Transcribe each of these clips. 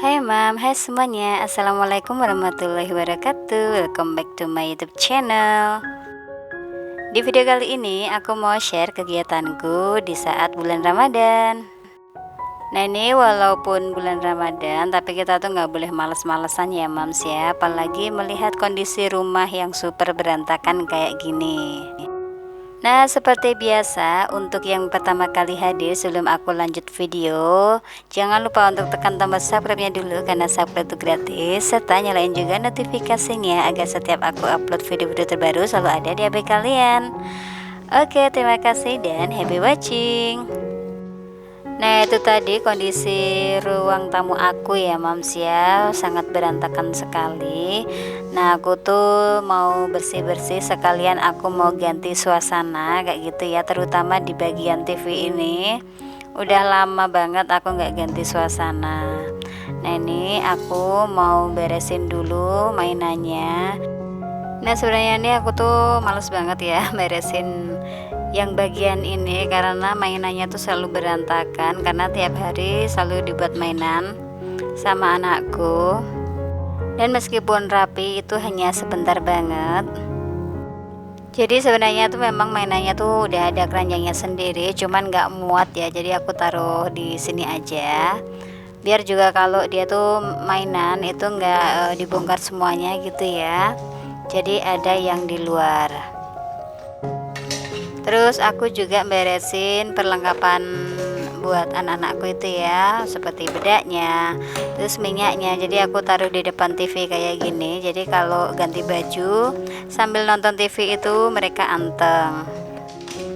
Hai mam, hai semuanya. Assalamualaikum warahmatullahi wabarakatuh. Welcome back to my YouTube channel. Di video kali ini aku mau share kegiatanku di saat bulan Ramadan. Nah ini walaupun bulan Ramadan, tapi kita tuh nggak boleh males-malesan ya mams ya. Apalagi melihat kondisi rumah yang super berantakan kayak gini. Nah seperti biasa, untuk yang pertama kali hadir sebelum aku lanjut video, jangan lupa untuk tekan tombol subscribe-nya dulu karena subscribe itu gratis, serta nyalain juga notifikasinya agar setiap aku upload video-video terbaru selalu ada di HP kalian. Oke, terima kasih dan happy watching. Nah itu tadi kondisi ruang tamu aku ya mams ya, sangat berantakan sekali. Nah aku tuh mau bersih-bersih sekalian aku mau ganti suasana kayak gitu ya, terutama di bagian TV ini. Udah lama banget aku nggak ganti suasana. Nah ini aku mau beresin dulu mainannya. Nah sebenarnya ini aku tuh males banget ya beresin yang bagian ini karena mainannya tuh selalu berantakan, karena tiap hari selalu dibuat mainan sama anakku, dan meskipun rapi itu hanya sebentar banget. Jadi sebenarnya tuh memang mainannya tuh udah ada keranjangnya sendiri, cuman nggak muat ya, jadi aku taruh di sini aja biar juga kalau dia tuh mainan itu nggak dibongkar semuanya gitu ya, jadi ada yang di luar. Terus aku juga beresin perlengkapan buat anak-anakku itu ya, seperti bedaknya, terus minyaknya. Jadi aku taruh di depan TV kayak gini, jadi kalau ganti baju sambil nonton TV itu mereka anteng.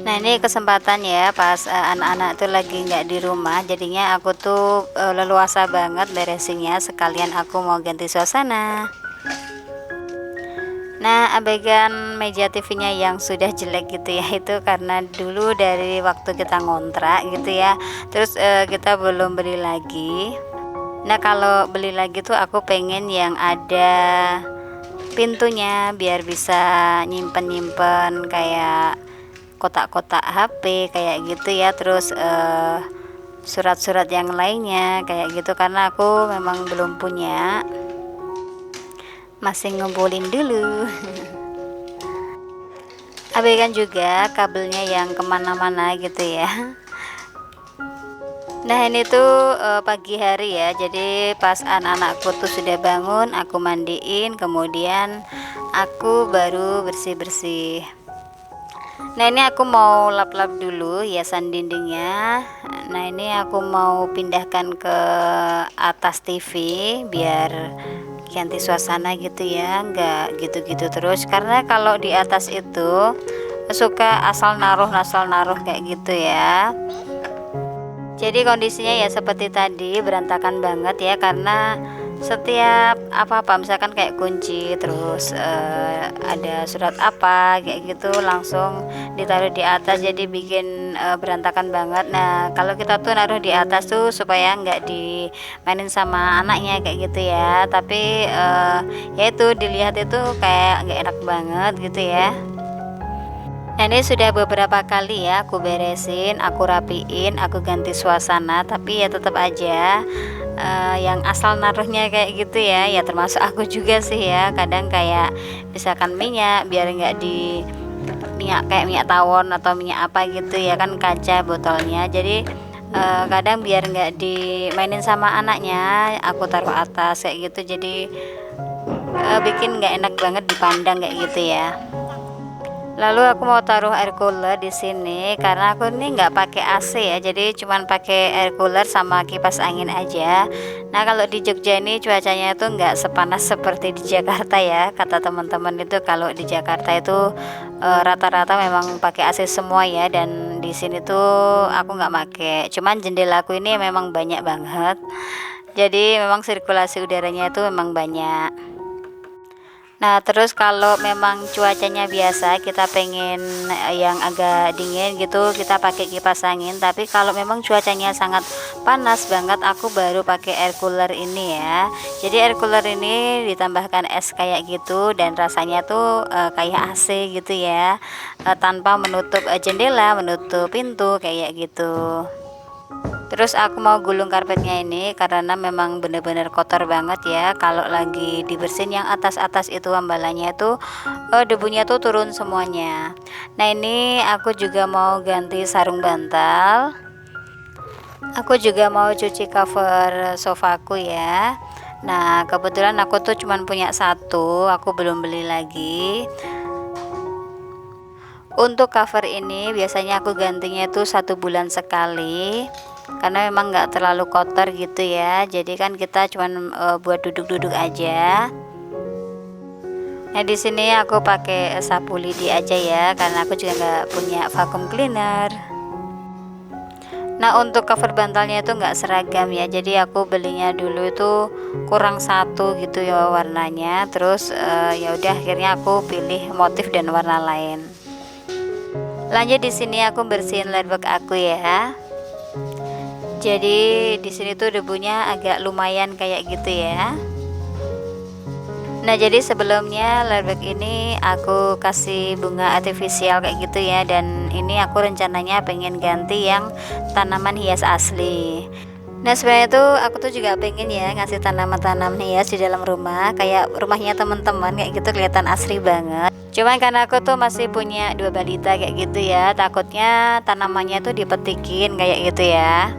Nah ini kesempatan ya pas anak-anak tuh lagi nggak di rumah, jadinya aku tuh leluasa banget beresinnya, sekalian aku mau ganti suasana. Nah abaikan meja TV-nya yang sudah jelek gitu ya, itu karena dulu dari waktu kita ngontrak gitu ya, terus kita belum beli lagi. Nah kalau beli lagi tuh aku pengen yang ada pintunya biar bisa nyimpen-nyimpen kayak kotak-kotak HP kayak gitu ya, terus surat-surat yang lainnya kayak gitu, karena aku memang belum punya, masih ngumpulin dulu. Abaikan juga kabelnya yang kemana-mana gitu ya. Nah ini tuh pagi hari ya, jadi pas anak-anakku tuh sudah bangun, aku mandiin, kemudian aku baru bersih-bersih. Nah ini aku mau lap-lap dulu hiasan dindingnya. Nah ini aku mau pindahkan ke atas TV biar ganti suasana gitu ya, nggak gitu-gitu terus, karena kalau di atas itu suka asal naruh kayak gitu ya. Jadi kondisinya ya seperti tadi, berantakan banget ya, karena setiap apa-apa misalkan kayak kunci, terus ada surat apa kayak gitu langsung ditaruh di atas, jadi bikin berantakan banget. Nah kalau kita tuh naruh di atas tuh supaya nggak dimainin sama anaknya kayak gitu ya, tapi ya itu dilihat itu kayak nggak enak banget gitu ya. Nah ini sudah beberapa kali ya aku beresin, aku rapiin, aku ganti suasana, tapi ya tetap aja yang asal naruhnya kayak gitu ya, ya termasuk aku juga sih ya. Kadang kayak misalkan minyak, biar nggak di minyak kayak minyak tawon atau minyak apa gitu ya, kan kaca botolnya, jadi kadang biar nggak dimainin sama anaknya aku taruh atas kayak gitu, jadi bikin nggak enak banget dipandang kayak gitu ya. Lalu aku mau taruh air cooler di sini karena aku ini nggak pakai AC ya, jadi cuman pakai air cooler sama kipas angin aja. Nah kalau di Jogja ini cuacanya itu nggak sepanas seperti di Jakarta ya, kata teman-teman itu kalau di Jakarta itu rata-rata memang pakai AC semua ya, dan di sini tuh aku nggak pakai, cuman jendelaku ini memang banyak banget, jadi memang sirkulasi udaranya itu memang banyak. Nah terus kalau memang cuacanya biasa, kita pengen yang agak dingin gitu, kita pakai kipas angin. Tapi kalau memang cuacanya sangat panas banget, aku baru pakai air cooler ini ya. Jadi air cooler ini ditambahkan es kayak gitu, dan rasanya tuh kayak AC gitu ya, tanpa menutup jendela, menutup pintu kayak gitu. Terus aku mau gulung karpetnya ini karena memang bener-bener kotor banget ya. Kalau lagi dibersihin yang atas-atas itu ambalannya itu debunya tuh turun semuanya. Nah ini aku juga mau ganti sarung bantal. Aku juga mau cuci cover sofaku ya. Nah kebetulan aku tuh cuman punya satu, aku belum beli lagi. Untuk cover ini biasanya aku gantinya itu 1 bulan sekali, karena memang nggak terlalu kotor gitu ya. Jadi kan kita cuman buat duduk-duduk aja. Nah di sini aku pakai sapu lidi aja ya, karena aku juga nggak punya vacuum cleaner. Nah untuk cover bantalnya itu nggak seragam ya, jadi aku belinya dulu itu kurang satu gitu ya warnanya. Terus ya udah akhirnya aku pilih motif dan warna lain. Lanjut di sini aku bersihin ladybug aku ya. Jadi di sini tuh debunya agak lumayan kayak gitu ya. Nah jadi sebelumnya ladybug ini aku kasih bunga artifisial kayak gitu ya, dan ini aku rencananya pengen ganti yang tanaman hias asli. Nah sebenarnya tuh aku tuh juga pengen ya ngasih tanaman-tanaman hias di dalam rumah, kayak rumahnya teman-teman kayak gitu, kelihatan asri banget. Cuman karena aku tuh masih punya 2 balita kayak gitu ya, takutnya tanamannya tuh dipetikin kayak gitu ya.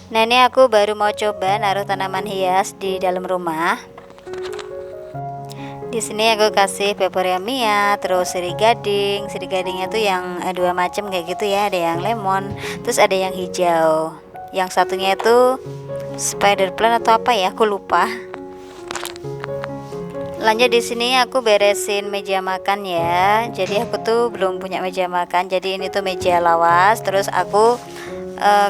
Nah ini aku baru mau coba naruh tanaman hias di dalam rumah. Di sini aku kasih peporia mia, terus sirih gading. Sirih gadingnya tuh yang 2 macam kayak gitu ya, ada yang lemon, terus ada yang hijau. Yang satunya itu spider plant atau apa ya, aku lupa. Lanjut di sini aku beresin meja makan ya. Jadi aku tuh belum punya meja makan, jadi ini tuh meja lawas. Terus aku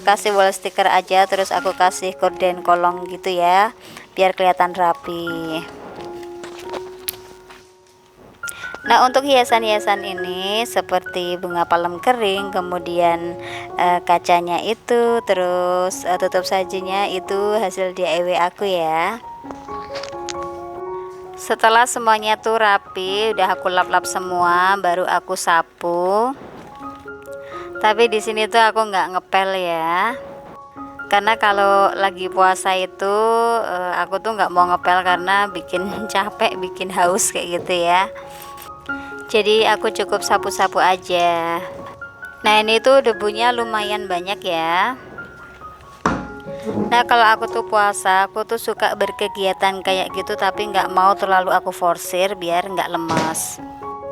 kasih wall sticker aja, terus aku kasih gorden kolong gitu ya, biar kelihatan rapi. Nah untuk hiasan-hiasan ini seperti bunga palem kering, kemudian kacanya itu, terus tutup sajinya itu hasil DIY aku ya. Setelah semuanya tuh rapi, udah aku lap-lap semua, baru aku sapu. Tapi di sini tuh aku nggak ngepel ya, karena kalau lagi puasa itu aku tuh nggak mau ngepel karena bikin capek, bikin haus kayak gitu ya. Jadi aku cukup sapu-sapu aja. Nah ini tuh debunya lumayan banyak ya. Nah kalau aku tuh puasa, aku tuh suka berkegiatan kayak gitu, tapi nggak mau terlalu aku forsir biar nggak lemas.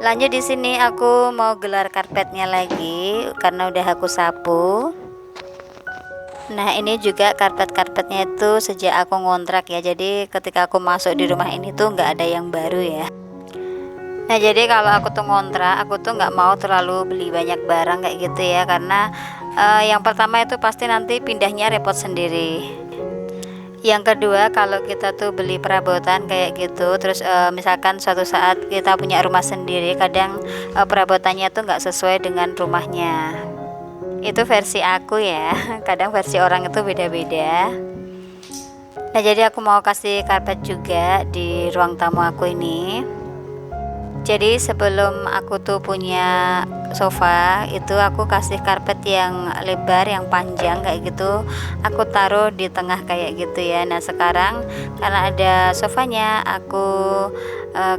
Lanjut di sini aku mau gelar karpetnya lagi karena udah aku sapu. Nah ini juga karpet-karpetnya itu sejak aku ngontrak ya, jadi ketika aku masuk di rumah ini tuh nggak ada yang baru ya. Nah jadi kalau aku tuh ngontrak, aku tuh nggak mau terlalu beli banyak barang kayak gitu ya, karena yang pertama itu pasti nanti pindahnya repot sendiri. Yang kedua, kalau kita tuh beli perabotan kayak gitu, terus misalkan suatu saat kita punya rumah sendiri, kadang perabotannya tuh nggak sesuai dengan rumahnya. Itu versi aku ya, kadang versi orang itu beda-beda. Nah jadi aku mau kasih karpet juga di ruang tamu aku ini. Jadi sebelum aku tuh punya sofa itu aku kasih karpet yang lebar, yang panjang kayak gitu, aku taruh di tengah kayak gitu ya. Nah sekarang karena ada sofanya, aku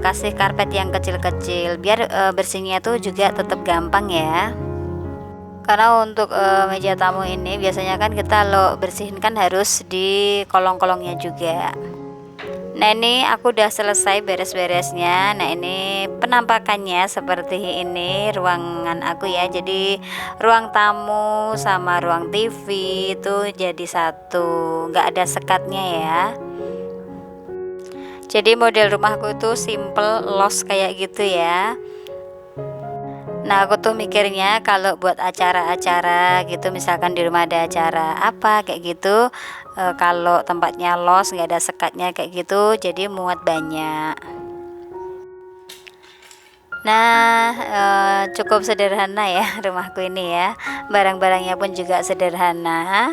kasih karpet yang kecil-kecil biar bersihnya tuh juga tetap gampang ya. Karena untuk meja tamu ini biasanya kan kita lo bersihin kan harus di kolong-kolongnya juga. Nah ini aku udah selesai beres-beresnya. Nah ini penampakannya seperti ini ruangan aku ya. Jadi ruang tamu sama ruang TV itu jadi satu, nggak ada sekatnya ya. Jadi model rumahku itu simple, los kayak gitu ya. Nah aku tuh mikirnya kalau buat acara-acara gitu, misalkan di rumah ada acara apa kayak gitu, kalau tempatnya los nggak ada sekatnya kayak gitu, jadi muat banyak. Nah cukup sederhana ya rumahku ini ya, barang-barangnya pun juga sederhana.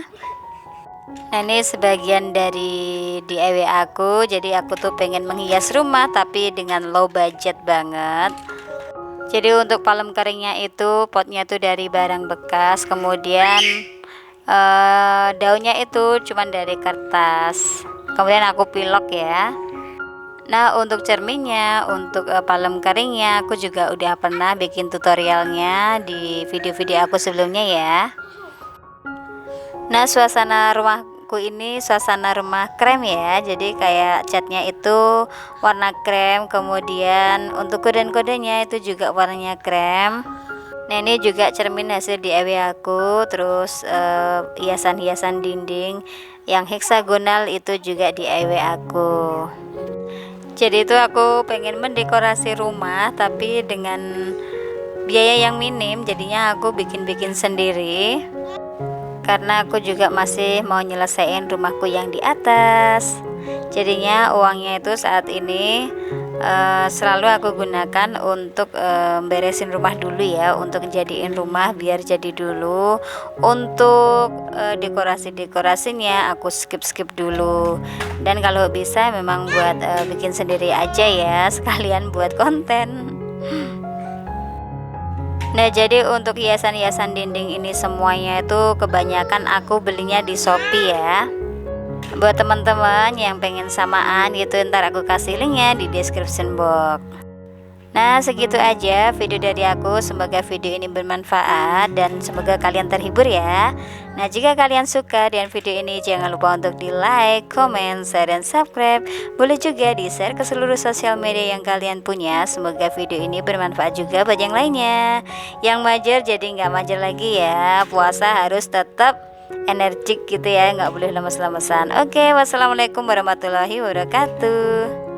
Nah ini sebagian dari DIY aku, jadi aku tuh pengen menghias rumah tapi dengan low budget banget. Jadi untuk palem keringnya itu potnya tuh dari barang bekas, kemudian daunnya itu cuman dari kertas, kemudian aku pilok ya. Nah, untuk cerminnya, untuk palem keringnya aku juga udah pernah bikin tutorialnya di video-video aku sebelumnya ya. Nah, suasana rumahku ini suasana rumah krem ya, jadi kayak catnya itu warna krem, kemudian untuk korden-kodenya itu juga warnanya krem. Nah, ini juga cermin hasil DIY aku, terus hiasan-hiasan dinding yang heksagonal itu juga DIY aku. Jadi itu aku pengen mendekorasi rumah tapi dengan biaya yang minim, jadinya aku bikin-bikin sendiri. Karena aku juga masih mau nyelesain rumahku yang di atas. Jadinya uangnya itu saat ini selalu aku gunakan untuk beresin rumah dulu ya, untuk jadiin rumah biar jadi dulu. Untuk dekorasinya aku skip dulu, dan kalau bisa memang buat bikin sendiri aja ya, sekalian buat konten. Nah, jadi untuk hiasan-hiasan dinding ini semuanya itu kebanyakan aku belinya di Shopee ya. Buat teman-teman yang pengen samaan gitu, ntar aku kasih linknya di description box. Nah, segitu aja video dari aku. Semoga video ini bermanfaat dan semoga kalian terhibur ya. Nah, jika kalian suka dengan video ini, jangan lupa untuk di like, comment, share, dan subscribe. Boleh juga di share ke seluruh sosial media yang kalian punya. Semoga video ini bermanfaat juga buat yang lainnya. Yang mager jadi nggak mager lagi ya. Puasa harus tetap energik gitu ya, nggak boleh lemes-lemesan. Oke, wassalamualaikum warahmatullahi wabarakatuh.